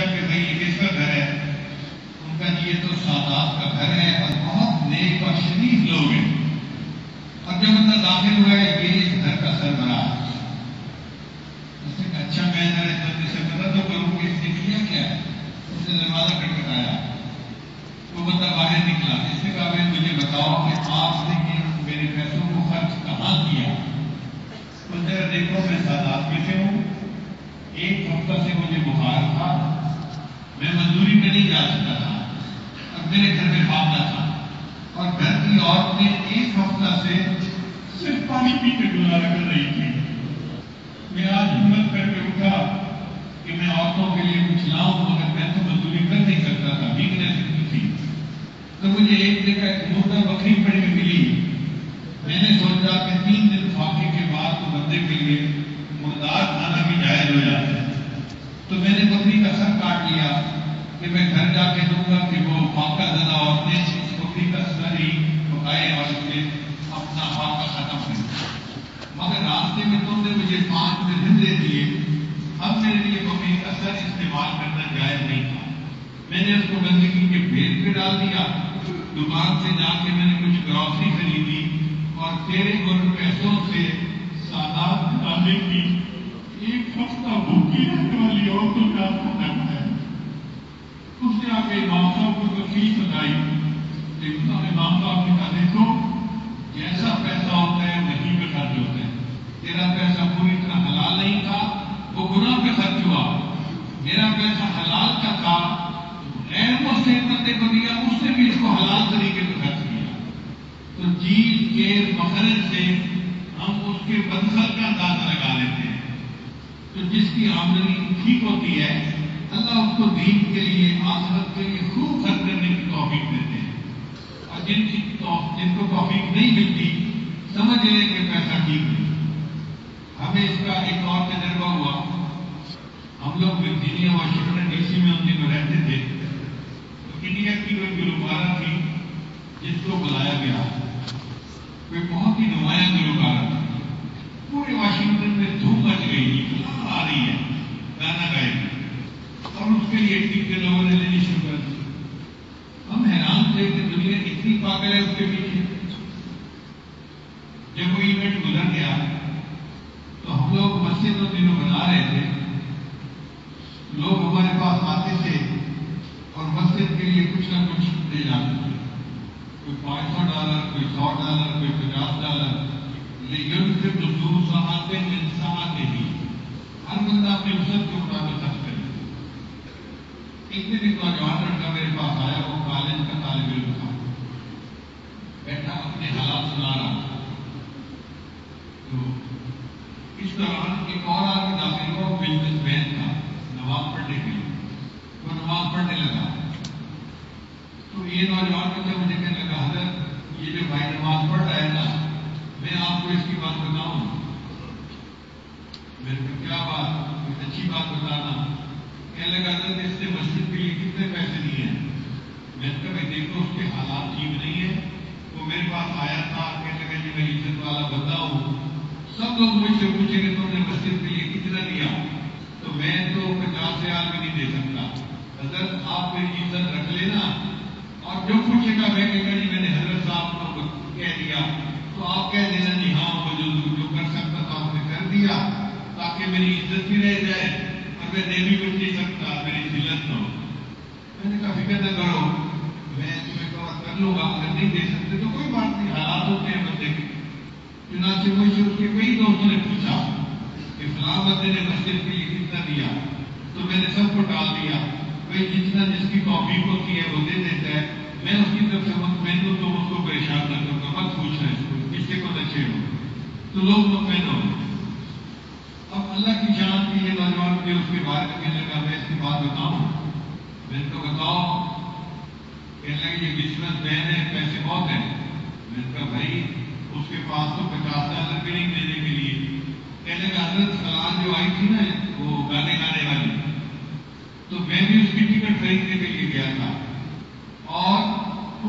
پوچھا کہ بھائی یہ کس کا گھر ہے؟ ان کا جی یہ تو سادات کا گھر ہے اور بہت نیک اور شریف لوگ ہیں. اور جب بندہ داخل ہوا ہے یہ اس گھر کا سربراہ ہے. اس نے کہا اچھا میں ذرا اس بندے سے پتا تو کروں کہ اس نے کیا کیا ہے. اس نے دروازہ کھٹکھٹایا. وہ بندہ باہر نکلا. اس نے کہا بھائی مجھے بتاؤ کہ آپ نے میرے پیسوں کو خرچ کہاں کیا؟ تو ذرا دیکھو میں سادات میں سے ہوں. ایک ہفتہ سے مجھے بخار تھا. میں مزدوری پہ نہیں جا سکتا تھا اور میرے گھر میں معاملہ تھا اور گھر کی عورت نے ایک ہفتہ سے صرف پانی پی کے گزارا کر رہی تھی. میں آج ہمت کر کے اٹھا کہ میں عورتوں کے لیے کچھ لاؤں مگر میں تو مزدوری کر نہیں سکتا تھا. ویکنیس اتنی تھی. تو مجھے ایک جگہ ایک مردہ بکری پڑی ہوئی ملی. میں نے سوچا کہ 3 دن فاقے کے بعد تو بندے کے لیے مردار کھانا بھی جائز ہو جاتا ہے. تو میں نے بکری کا سر کاٹ لیا کہ میں گھر جا کے دوں گا کہ وہ فاقہ زدہ عورتیں اس بکری کا سر ہی پکائے اور اس سے اپنا فاقہ ختم کریں. مگر راستے میں تم نے مجھے 5 دن دے دیے. اب میرے لیے بکری کا سر استعمال کرنا جائز نہیں تھا. میں نے اس کو گندگی کے بھیڑ پہ ڈال دیا. دکان سے جا کے میں نے کچھ گروسری خریدی اور تیرے ان پیسوں سے سادات ڈالنے کی ایک ہفتہ بھوکی رہنے والی عورتوں کا کھانا ہے. اس نے آ کے امام صاحب کو تفصیل بتائی. امام صاحب نے کہا دیکھو جیسا پیسہ ہوتا ہے وہیں پہ خرچ ہوتا ہے. تیرا پیسہ پوری طرح حلال نہیں تھا وہ گناہ پہ خرچ ہوا. میرا پیسہ حلال کا تھا غیر مسلم بندے کو دیا اس نے بھی اس کو حلال طریقے پہ خرچ کیا. تو چیز کے مخرج سے ہم اس کے بدخل کا اندازہ لگا لیتے ہیں. تو جس کی آمدنی ٹھیک ہوتی ہے اللہ اس کو دین کے لیے آخرت کے لیے خوب خرچ کرنے کی توفیق دیتے ہیں. اور جن کو توفیق نہیں ملتی سمجھ لیں کہ پیسہ ٹھیک نہیں. ہمیں اس کا ایک اور تجربہ ہوا. ہم لوگ ورجینیا واشنگٹن ڈی سی میں ان دنوں رہتے تھے. تو انڈیا کی کوئی گلوکارہ تھی جس کو بلایا گیا. کوئی بہت ہی نمایاں گلوکارہ تھی. پورے واشنگٹن میں دھوم مچ گئی. آ رہی ہے گانا گائے گی اور اس کے لیے ٹیم کے لوگوں نے لینی شروع کر دی. ہم حیران تھے کہ دنیا اتنی پاگل ہے اس کے پیچھے. جب وہ ایونٹ گزر گیا تو ہم لوگ مسجد و دنوں بنا رہے تھے. لوگ ہمارے پاس آتے تھے اور مسجد کے لیے کچھ نہ کچھ دے جاتے تھے. کوئی $500 کوئی $100 کوئی $50. لیکن پھر دوسروں سماتے انسان نہیں. ہر بندہ اپنے وسعت کے مطابق خرچ کرے. ایک دن ایک نوجوان لڑکا میرے پاس آیا. وہ کالج کا طالب علم تھا. بیٹھا اپنے حالات سنا رہا تھا. تو اس دوران ایک اور آدمی داخل ہوا. وہ بزنس مین تھا نماز پڑھنے کے لیے. وہ نماز پڑھنے لگا. تو یہ نوجوان بچہ مجھے کہنے لگا حضرت یہ جو بھائی نماز پڑھ رہا ہے نا میں آپ کو اس کی بات بتاؤں. میں نے کہا کیا بات؟ کوئی اچھی بات بتانا. کہنے لگا حضرت اس نے مسجد کے لیے کتنے پیسے دیے ہیں؟ میں نے کہا بھائی دیکھو اس کے حالات ٹھیک نہیں ہے. وہ میرے پاس آیا تھا. کہنے لگا جی میں عزت والا بندہ ہوں. سب لوگ مجھ سے پوچھیں کہ تم نے مسجد کے لیے کتنا دیا؟ تو میں تو 50,000 بھی نہیں دے سکتا. حضرت آپ میری عزت رکھ لینا اور جو پوچھے گا میں کہوں گا جی میں نے حضرت صاحب کو کہہ دیا. تو آپ کہہ دینا جی ہاں وہ جو کر سکتا تھا آپ نے کر دیا تاکہ میری عزت بھی رہ جائے اور میں دے بھی کچھ نہیں سکتا میری ذلت نہ ہو. میں نے کہا فکر نہ کرو میں تمہیں کور کر لوں گا. اگر نہیں دے سکتے تو کوئی بات نہیں. حالات ہوتے ہیں بندے کے. چنانچہ مجھ سے اس کے کئی دوستوں نے پوچھا کہ فلاں بندے نے مسجد کے لیے کتنا دیا. تو میں نے سب کو ٹال دیا. بھائی جتنا جس کی توفیق ہوتی ہے وہ دے دیتا ہے. میں اس کی طرف سے مطمئن ہوں تو اس کو پریشان نہ کروں گا. مت پوچھنا اس کو کسی کو اچھے ہو تو لوگ مطمئن ہو. اب اللہ کی شان کی یہ نوجوان مجھے اس کے بارے میں کہنے لگا میں اس کی بات بتاؤں. میں تو بتاؤ. کہنے لگا یہ بزنس مین ہے پیسے بہت ہیں. میں نے کہا بھائی اس کے پاس تو $50 بھی نہیں دینے کے لیے. کہنے لگا حضرت سلام جو آئی تھی نا وہ گانے گانے والی تو میں بھی اس کی ٹکٹ خریدنے کے لیے گیا تھا اور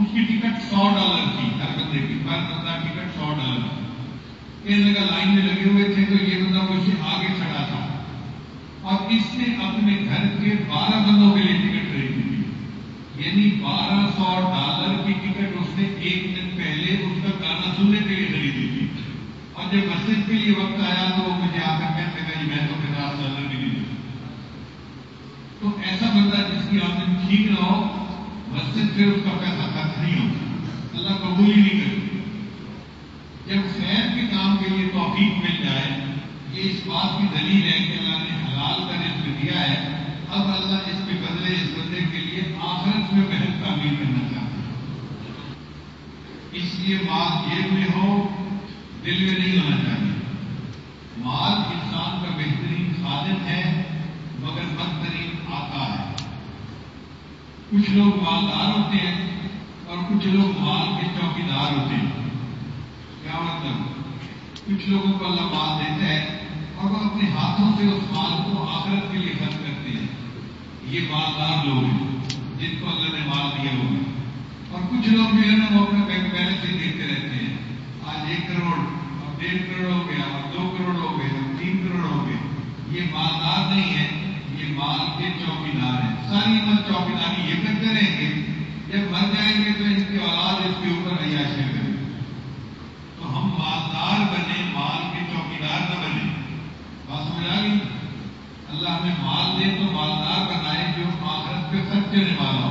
اس کی ٹکٹ $100 تھی. ہر بندے کی ہر بندہ ٹکٹ $100. کہنے لگا لائن میں لگے ہوئے تھے تو یہ بندہ مجھ سے آگے کھڑا تھا اور اس نے اپنے گھر کے 12 بندوں $1700 کی ٹکٹ اس نے ایک دن پہلے اس کا گانا سننے کے لیے خریدی تھی، اور جب مسجد کے لیے وقت آیا تو وہ مجھے آ کر کہنے لگا جی میں تو $50 بھی نہیں دوں۔ تو ایسا بندہ جس کی آمدنی ٹھیک نہ ہو، مسجد پھر اس کا پیسہ خرچ نہیں ہوتا، اللہ قبول ہی نہیں کرتا۔ جب خیر کے کام کے لیے توفیق مل جائے، یہ اس بات کی دلیل ہے کہ اللہ نے حلال کا رزق دیا ہے، اب اللہ اس کے بدلے اس بندے کے لیے آخرت میں محل تعمیر کرنا چاہتا ہے۔ اس لیے مال جیب میں ہو، دل میں نہیں ہونا چاہیے۔ مال انسان کا بہترین خادم ہے مگر بدترین آقا ہے۔ کچھ لوگ مالدار ہوتے ہیں اور کچھ لوگ مال کے چوکیدار ہوتے ہیں۔ کیا مطلب؟ کچھ لوگوں کو اللہ مال دیتا ہے اور وہ اپنے ہاتھوں سے اس مال کو آخرت کے لیے خرچ کرتے ہیں، یہ مالدار لوگ ہیں جن کو اللہ نے مال دیا ہوگا۔ اور کچھ لوگ جو ہے نا وہ اپنا بینک بیلنس ہی دیکھتے رہتے ہیں، آج 1 کروڑ، اب 1.5 کروڑ ہو گیا، اب 2 کروڑ ہو گئے، اب 3 کروڑ ہو گئے۔ یہ مالدار نہیں ہے، یہ مال کے چوکیدار ہیں۔ ساری عمر چوکیداری یہ کرتے رہیں گے، جب مر جائیں گے تو ان کی اولاد اس کے اوپر عیاشیاں کرے گی۔ تو ہم مالدار بنے، مال کے چوکیدار نہ بنے۔ بات سمجھ آ گئی؟ اللہ ہمیں مال دے تو مالدار بنائے جو آخرت پہ خرچ کرنے والا ہو،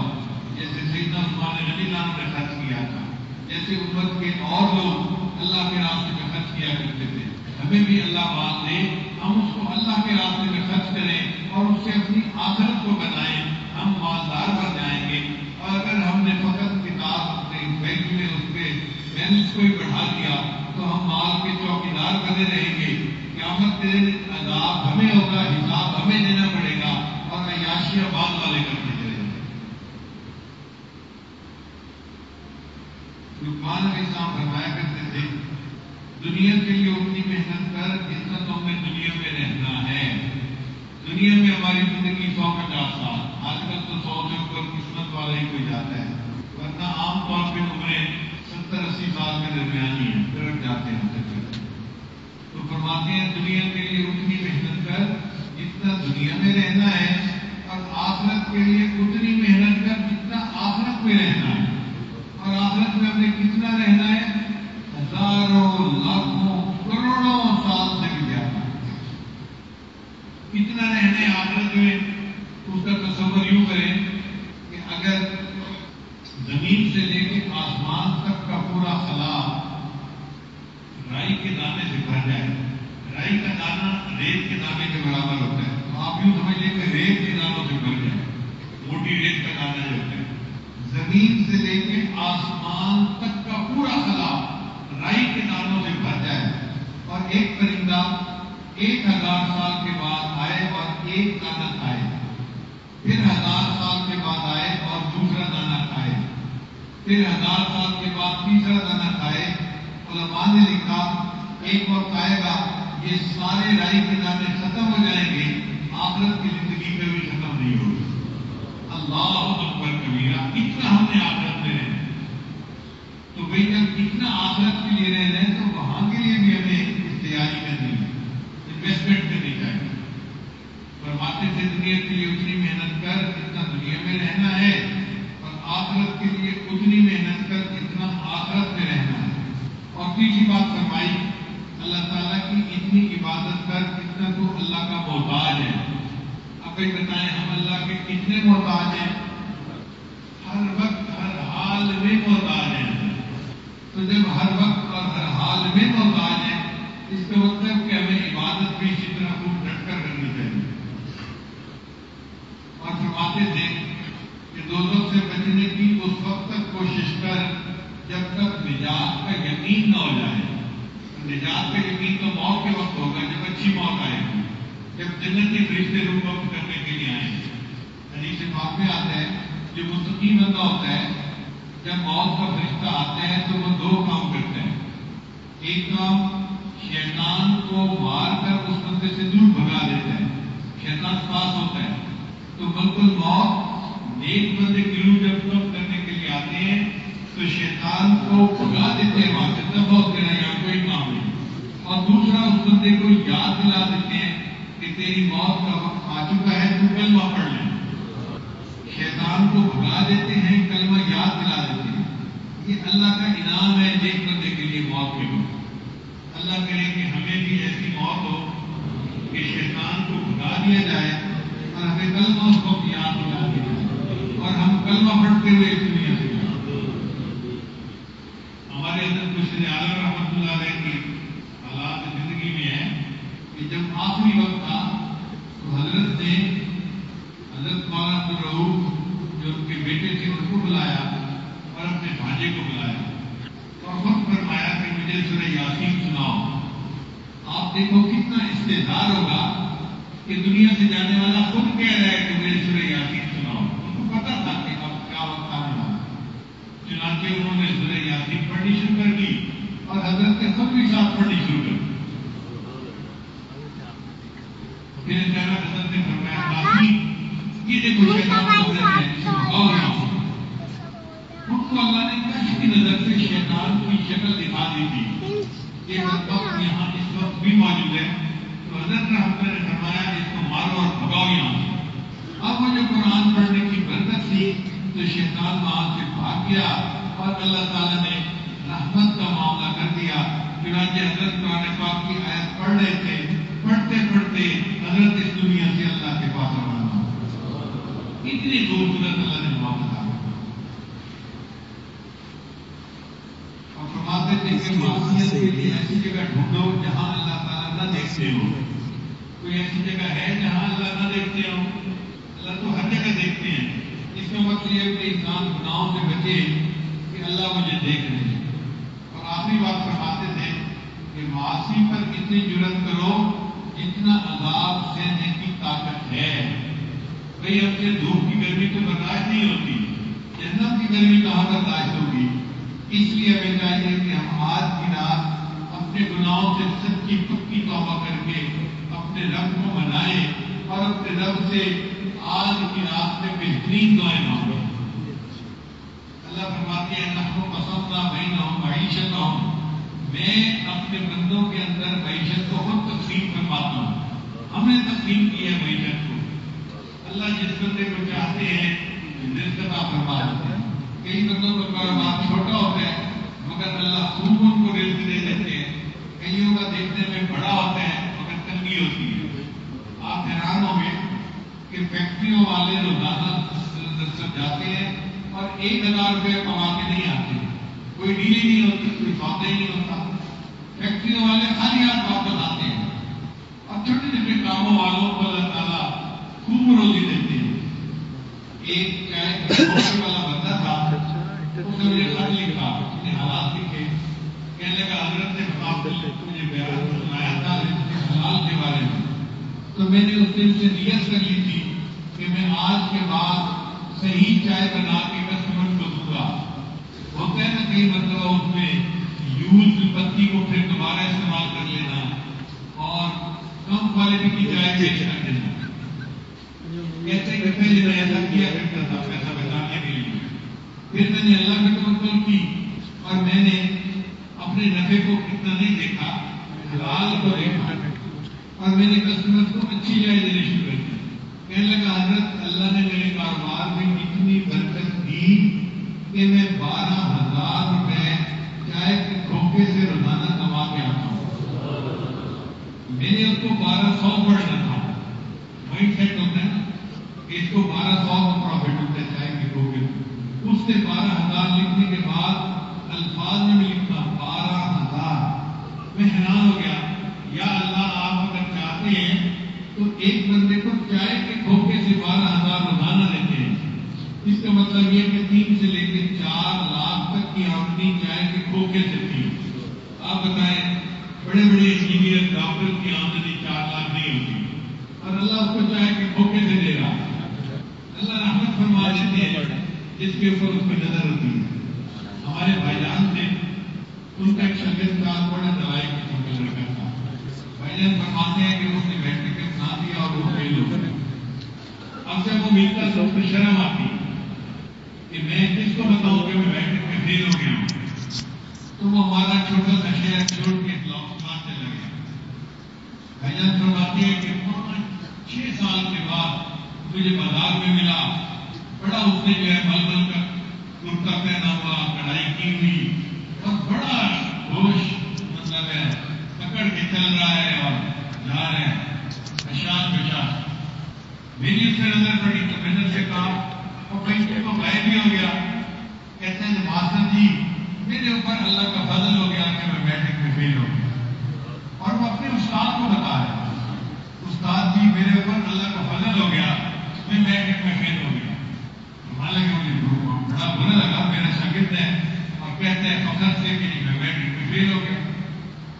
جیسے سیدنا عثمان غنی اللہ نے خرچ کیا تھا، جیسے امت کے اور لوگ اللہ کے راستے میں خرچ کیا کرتے تھے۔ ہمیں بھی اللہ مال دے، ہم اس کو اللہ کے راستے میں خرچ کریں اور اس سے اپنی آخرت کو بنائیں، ہم مالدار بن جائیں گے۔ اور اگر ہم نے فقط کتاب اپنے بینک میں اس کے بیلنس کو ہی بڑھا دیا تو ہم مال کے چوکیدار بنے رہیں گے۔ قیامت کے دن عذاب ہمیں ہوگا، حساب ہمیں دینا پڑے گا، اور عیاشیاں بعد والے کرتے چلیں گے۔ لقمان علیہ السلام فرمایا کرتے تھے دنیا کے لیے اتنی محنت کر جتنا تم نے دنیا میں رہنا ہے۔ دنیا میں ہماری زندگی 150 سال، آج کل تو 100 سے اوپر قسمت والا ہی کوئی جاتا ہے، ورنہ عام طور پہ عمریں 70-80 سال کے درمیان ہی ہیں، ڈر جاتے ہیں۔ تو فرماتے ہیں دنیا کے لیے اتنی محنت کر جتنا دنیا میں رہنا ہے، اور آخرت کے لیے اتنی محنت کر جتنا آخرت میں رہنا ہے۔ اور آخرت میں ہمیں کتنا رہنا ہے؟ ہزاروں، لاکھوں، کروڑوں سال سے بھی زیادہ۔ کتنا رہنا ہے آخرت میں؟ اس کا تصور یوں کریں کہ اگر زمین سے لے کے آسمان تک کا پورا خلا رائی کے دانے سے بھر جائے، رائی کا دانہ ریت کے دانے کے برابر ہوتا ہے، تو آپ یوں سمجھ لیں کہ ریت کے دانوں سے بھر جائے، موٹی ریت کا دانہ جو ہوتا ہے۔ زمین سے لے کے آسمان تک کا پورا خلا رائی کے دانوں سے بھر جائے، اور ایک پرندہ 1000 سال کے بعد آئے اور ایک دانہ کھائے، پھر 1000 سال کے بعد آئے اور دوسرا دانہ کھائے، پھر 1000 سال کے بعد تیسرا دانہ کھائے۔ علماء نے لکھا ایک وقت آئے گا یہ سارے رائی کے دانے ختم ہو جائیں گے، آخرت کی زندگی میں بھی ختم نہیں ہوگی۔ اللہ اکبر کبیرہ، اتنا ہم نے آخرت میں رہنا ہے۔ تو بھئی جب اتنا آخرت کے لیے رہنا ہے تو وہاں کے لیے بھی ہمیں تیاری کرنی ہے، انویسٹمنٹ کرنی چاہیے۔ فرماتے تھے دنیا کے لیے اتنی محنت کر جتنا دنیا میں رہنا ہے، اور آخرت کے لیے اتنی محنت کر جتنا آخرت میں رہنا ہے۔ اور تیسری بات فرمائی اللہ تعالیٰ کی اتنی عبادت کر جتنا تو اللہ کا محتاج ہے۔ اب بھائی بتائیں ہم اللہ کے کتنے محتاج ہیں؟ ہر وقت ہر حال میں محتاج ہیں۔ تو جب ہر وقت اور ہر حال میں محتاج ہیں، اس کا مطلب کہ ہمیں عبادت بھی اسی طرح خوب ڈٹ کر کرنی چاہیے۔ اور فرماتے تھے کہ دوزخ سے بچنے کی اس وقت تک کوشش کر جب تک نجات کا یقین نہ ہو جائے۔ نجات کا یقین تو موت کے وقت ہوگا، جب اچھی موت آئے گی، جب جنتی فرشتے روح وقت کرنے کے لیے آئیں گے۔ حدیث پاک میں آتا ہے جو متقی بندہ ہوتا ہے، جب موت کا فرشتہ آتا ہے تو وہ 2 کام کرتا ہے۔ ایک کام شیطان کو مار کر اس بندے سے دور بھگا دیتا ہے، شیطان پاس ہوتا ہے، تو بالکل موت نیک بندے کی روح جب وقت کرنے کے لیے آتے ہیں تو شیطان کو بھگا دیتے ہیں، وہاں سے تب بہت کہنا یہاں کوئی کام نہیں۔ اور دوسرا اس بندے کو یاد دلا دیتے ہیں کہ تیری موت کا وقت آ چکا ہے، تو کلمہ پڑھ لیں۔ شیطان کو بھگا دیتے ہیں، کلمہ یاد اللہ کا انعام ہے جس بندے کے لیے موت کے وقت اللہ کرے کہ ہمیں بھی ایسی موت ہو کہ شیطان کو بھگا دیا جائے اور ہمیں کلمہ اس کو یاد دلا دیا جائے اور ہم کلمہ پڑھتے ہوئے اس دنیا سے جائیں۔ ہمارے حضرت مشیر عالم رحمۃ اللہ علیہ کی حالات زندگی میں ہے کہ جب آخری وقت تھا تو حضرت نے حضرت مولانا عبدالرؤوف جو ان کے بیٹے تھے ان کو بلایا اور اپنے بھانجے کو بلایا اور خود فرمایا کہ مجھے سورہ یاسین سناؤ۔ آپ دیکھو کتنا استحضار ہوگا کہ دنیا سے جانے والا خود کہہ رہا ہے کہ مجھے سورہ یاسین سناؤ۔ ان کو پتا تھا کہ اب کیا وقت آنے والا، چنانچہ انہوں نے سورہ یاسین پڑھنی شروع کر دی اور حضرت نے خود بھی ساتھ پڑھنی شروع کر دی۔ پھر حضرت نے فرمایا یہ دیکھو شیطان کو ان کو اللہ نے کشف کی نظر سے شیطان کی شکل دکھا دی تھی کہ وقت یہاں اس وقت بھی موجود ہے، تو حضرت رحمت نے فرمایا اس کو مارو اور بھگاؤ یہاں سے۔ اب وہ جو قرآن پڑھنے کی برکت تھی تو شیطان وہاں سے بھاگ گیا اور اللہ تعالیٰ نے رحمت کا معاملہ کر دیا۔ چنانچہ حضرت قرآن پاک کی آیت پڑھ رہے تھے، پڑھتے پڑھتے حضرت اس دنیا سے اللہ کے پاس روانہ ہو۔ اتنی خوبصورت اللہ نے موت عطا کی اور فرماتے تھے کہ معصیت کے لیے ایسی جگہ ڈھونڈو جہاں اللہ تعالیٰ نہ دیکھتے ہو۔ کوئی ایسی جگہ ہے جہاں اللہ نہ دیکھتے ہو؟ اللہ تو ہر جگہ دیکھتے ہیں۔ اس کا مطلب یہ ہے کہ انسان گناہوں سے بچے کہ اللہ مجھے دیکھ رہے ہیں۔ اور آخری بات فرماتے تھے کہ معاصی پر اتنی جرأت کرو جتنا عذاب سہنے کی طاقت ہے۔ بھئی اب سے دھوپ کی گرمی تو برداشت نہیں ہوتی، جنت کی گرمی کہاں برداشت ہوگی؟ اس لیے ہمیں چاہیے کہ ہم آج کی رات اپنے گناہوں سے سچی پکی توبہ کر کے اپنے رب کو منائیں اور اپنے رب سے آج کی رات میں بہترین دعائیں مانگیں۔ اللہ فرماتے ہیں نحن قسمنا بینہم معیشتہم، میں اپنے بندوں کے اندر معیشت کو خود تقسیم فرماتا ہوں۔ ہم نے تقسیم کی ہے معیشت کو۔ اللہ جس بندے کو چاہتے ہیں رزق عطا فرما دیتے ہیں۔ کئی بندوں کا کاروبار چھوٹا ہوتا ہے مگر اللہ خوب ان کو رزق دے دیتے ہیں۔ کئیوں کا دیکھنے میں بڑا ہوتا ہے مگر تنگی ہوتی ہے۔ آپ حیران ہوں گے کہ فیکٹریوں والے روزانہ جاتے ہیں اور 1000 روپے کما کے نہیں آتے، کوئی ڈیل ہی نہیں ہوتی، کوئی سودا ہی نہیں ہوتا۔ فیکٹریوں والے خالی ہاتھ واپس آتے ہیں اور چھوٹے چھوٹے کاموں والوں کو اللہ تعالیٰ خوب روزی دیتے ہیں۔ ایک چائے والا بندہ تھا، اس نے مجھے خط لکھا، اپنے حالات لکھے، کہنے لگا حضرت نے مجھے بیان سنایا تھا حلال کے بارے میں، تو میں نے اس دن سے نیت کر لی تھی کہ میں آج کے بعد صحیح چائے بنا کے کسٹمر کو دوں گا۔ ہوتا ہے نا کئی مرتبہ اس میں یوز پتی کو پھر دوبارہ استعمال کر لینا اور کم کوالٹی کی چائے پیش کر دینا۔ کہتے کہ پہلے میں ایسا کیا کرتا تھا پیسہ بچانے کے لیے، پھر میں نے اللہ کی توکل کی اور میں نے اپنے نفع کو اتنا نہیں دیکھا، حلال کو دیکھا اور میں نے کسٹمر کو اچھی چائے دینی شروع کر دی۔ کہنے لگا حضرت اللہ نے میرے کاروبار میں اتنی برکت دی کہ میں 12,000 روپے چائے کے کھوکے سے روزانہ کما کے آتا ہوں۔ میں نے اس کو 1200 پڑھنا تھا، مائنڈ سیٹ ہوتا ہے نا کہ اس کو 1200 کا پروفٹ ہوتا ہے چائے کے کھوکے سے، اس سے 12,000 لکھنے کے بعد الفاظ میں بھی لکھا 12,000۔ میں حیران ہو گیا، یا اللہ آپ اگر چاہتے ہیں تو ایک بندے کو چائے کے کھوکے سے 12,000 روزانہ دیتے ہیں۔ اس کا مطلب یہ کہ 3 سے لے کے 4 لاکھ تک کی آمدنی چائے کے کھوکے سے تھی۔ آپ بتائیں بڑے بڑے انجینئر ڈاکٹر کی آمدنی 4 لاکھ نہیں ہوتی اور اللہ اس کو چائے کے کھوکے سے دے رہا۔ اللہ رحمت فرما دیتے ہیں جس کے اوپر اس کی نظر ہوتی ہے۔ ہمارے بھائی جان تھے، ان کا ایک شاگرد تھا، بڑا دوائی قسم کا لڑکا تھا۔ بھائی جان فرماتے ہیں کہ اس نے میٹرک امتحان دیا اور وہ فیل ہو گیا۔ اب جب وہ ملتا تو اس کو شرم آتی کہ میں کس کو بتاؤں کہ میں میٹرک میں فیل ہو گیا ہوں، تو وہ ہمارا چھوٹا سا شہر چھوڑ کے بلاک چلا گیا۔ بھائی جان فرماتے ہیں کہ 5-6 سال کے بعد مجھے بازار میں ملا، بڑا اس نے جو ہے مل مل کر کرتا پہنا ہوا، کڑھائی کی ہوئی اور بڑا ہوش مطلب ہے پکڑ کے چل رہا ہے اور جا رہے ہیں اشان بشان. میری اس سے نظر پڑی تو میں نے سے کہا اور بھائی تو غائب بھی ہو گیا. کہتے ہیں ماسٹر جی میرے اوپر اللہ کا فضل ہو گیا کہ میں میٹرک میں فیل ہو گیا. اور وہ اپنے استاد کو بتا رہے ہیں استاد جی میرے اوپر اللہ کا فضل ہو گیا میں میٹرک میں فیل ہو گیا. حالانکہ مجھے بڑا برا لگا میرے شاگرد ہیں اور کہتے ہیں فخر سے کہ میں میٹرک میں فیل ہو گیا.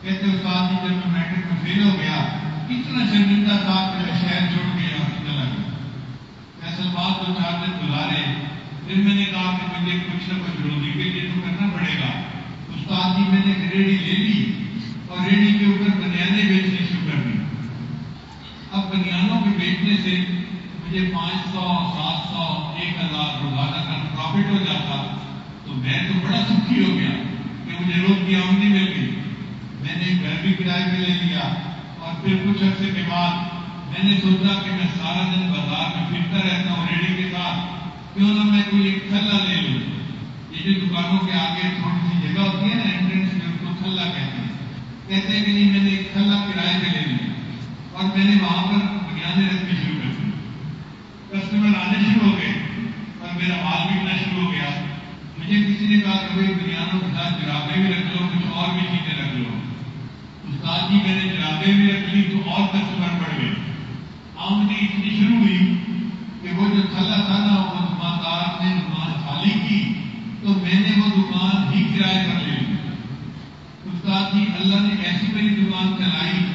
کہتے ہیں استاد جی جب میں میٹرک میں فیل ہو گیا اتنا شرمندہ تھا کہ میں شہر چھوڑ کے یہاں سے چلا گیا. فیصل بات 2-4 دن گزارے پھر میں نے کہا کہ مجھے کچھ نہ کچھ روزی کے لیے تو کرنا پڑے گا. استاد جی میں نے ایک ریڑھی لے لی اور ریڑھی کے اوپر بنیادیں بیچنی شروع کر دی. اب بنیادوں کے بیچنے سے مجھے 500 700 1000 روزانہ کا پروفٹ ہو جاتا تو میں تو بڑا سکھی ہو گیا کہ مجھے روز کی آمدنی مل گئی. میں نے گھر بھی کرائے پہ لے لیا اور پھر کچھ عرصے کے بعد میں نے سوچا کہ میں سارا دن بازار میں پھرتا رہتا ہوں ریڑھی کے ساتھ کیوں نہ میں کوئی ایک تھلا لے لوں. یہ جو دکانوں کے آگے چھوٹی سی جگہ ہوتی ہے نا انٹرنس میں اس کو تھلا کہتے ہیں. کہتے ہیں کہ نہیں میں نے ایک تھلا کرائے پہ لے لیا اور میں نے وہاں پر بنیادیں رکھنی شروع کر دی. کسٹمر آنے شروع ہو گئے اور میرا مال بکنا شروع ہو گیا. مجھے کسی نے کہا کہ بھائی بنیادوں کے ساتھ جرابیں بھی رکھ لو کچھ اور بھی چیزیں رکھ لو. استاد جی میں نے جرابیں بھی رکھ لی تو اور کسٹمر بڑھ گئے. آمدنی اتنی شروع ہوئی کہ وہ جو تھلا تھا نا وہ دکاندار نے دکان خالی کی تو میں نے وہ دکان ہی کرائے پر لے لی. استاد جی اللہ نے ایسی میری دکان چلائی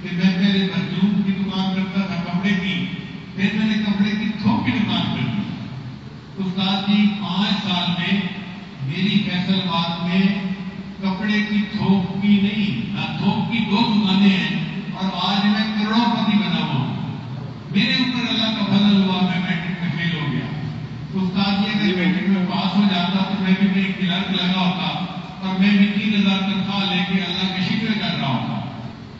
کہ میں پہلے پرچون کی دکان کرتا تھا کپڑے کی پھر میں نے کپڑے کی تھوک کی دکان کر دی. استاد جی 5 سال میں میری فیصل آباد میں کپڑے کی تھوک کی نہیں تھوک کی 2 دکانیں ہیں اور آج میں کروڑوں پتی بنا ہوا ہوں. میرے اوپر اللہ کا فضل ہوا میں میٹرک میں فیل ہو گیا. استاد جی اگر میٹرک میں پاس ہو جاتا تو میں بھی میری کلرک لگا ہوتا اور میں بھی 3000 تنخواہ لے کے اللہ کے شکر کر رہا ہوتا.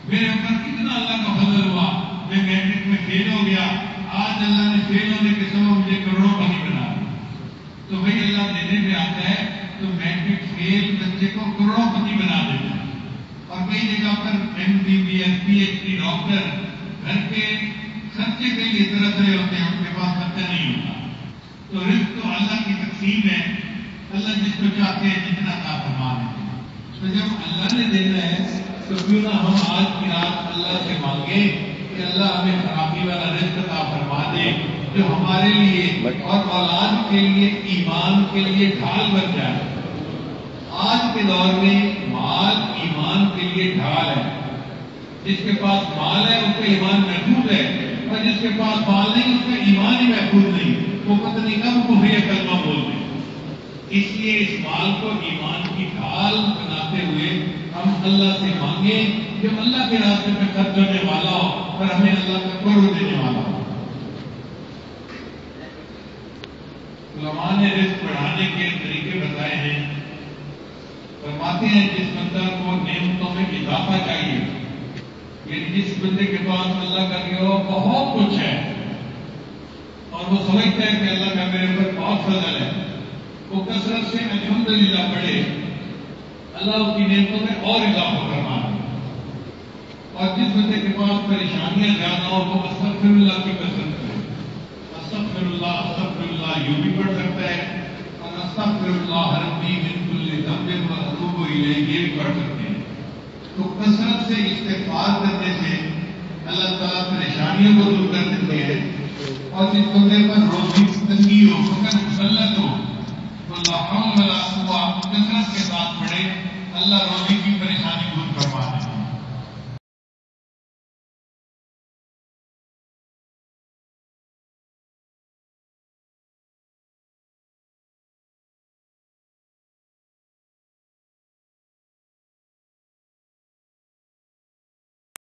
میرے اوپر کتنا اللہ کا فضل ہوا میں میٹرک میں فیل ہو گیا. آج اللہ نے فیل ہونے کے سبب مجھے کروڑوں پتی بنا. تو بھائی اللہ دینے پہ آتا ہے تو میٹرک فیل بچے کو کروڑوں پتی بنا دیتا ہے. اور کئی جگہ پر MBBS PhD ڈاکٹر گھر کے خرچے کے لیے طرف رہے ہوتے ہیں ان کے پاس خرچہ نہیں ہوتا. تو رزق تو اللہ کی تقسیم ہے. اللہ جس کو چاہتے ہیں جتنا عطا فرما دیتے ہیں. تو جب اللہ نے دینا ہے تو کیوں نہ ہم آج کی رات اللہ سے مانگیں کہ اللہ ہمیں خرابی والا رزق عطا فرما دے جو ہمارے لیے اور اولاد کے لیے ایمان کے لیے ڈھال بن جائے. آج کے دور میں مال ایمان کے لیے ڈھال ہے. جس کے پاس مال ہے اس کا ایمان محفوظ ہے اور جس کے پاس مال نہیں اس کا ایمان ہی محفوظ نہیں. وہ پتہ نہیں کب کفر کلمہ بول دیں. اس لیے اس مال کو ایمان کی ڈھال بناتے ہوئے ہم اللہ سے مانگیں جو اللہ کے راستے میں خرچ ہونے والا ہو اور ہمیں اللہ کا قرب دینے والا ہو. علماء نے رزق بڑھانے کے طریقے بتائے ہیں. فرماتے ہیں جس بندہ کو نعمتوں میں اضافہ چاہیے یعنی جس بندے کے پاس اللہ کا دیا ہوا بہت کچھ ہے اور وہ سمجھتا ہے کہ اللہ کا میرے اوپر بہت فضل ہے وہ کثرت سے الحمدللہ پڑھے اللہ اس کی نعمتوں میں اور اضافہ کرنا ہے. اور جس بندے کے پاس پریشانیاں زیادہ ہو وہ استغفر اللہ کی کثرت کرے. استغفر اللہ یوں بھی پڑھ سکتا ہے اور استغفر اللہ ربی من کل ذنب واتوب الیہ یہ بھی پڑھ سکتے ہیں. تو کثرت سے استغفار کرنے سے اللہ تعالیٰ پریشانیوں کو دور کر دیتے ہیں. اور جس بندے پر روزی تنگی ہو فقر مسلط ہو تو لا حول ولا قوت کثرت کے ساتھ پڑھے اللہ روزی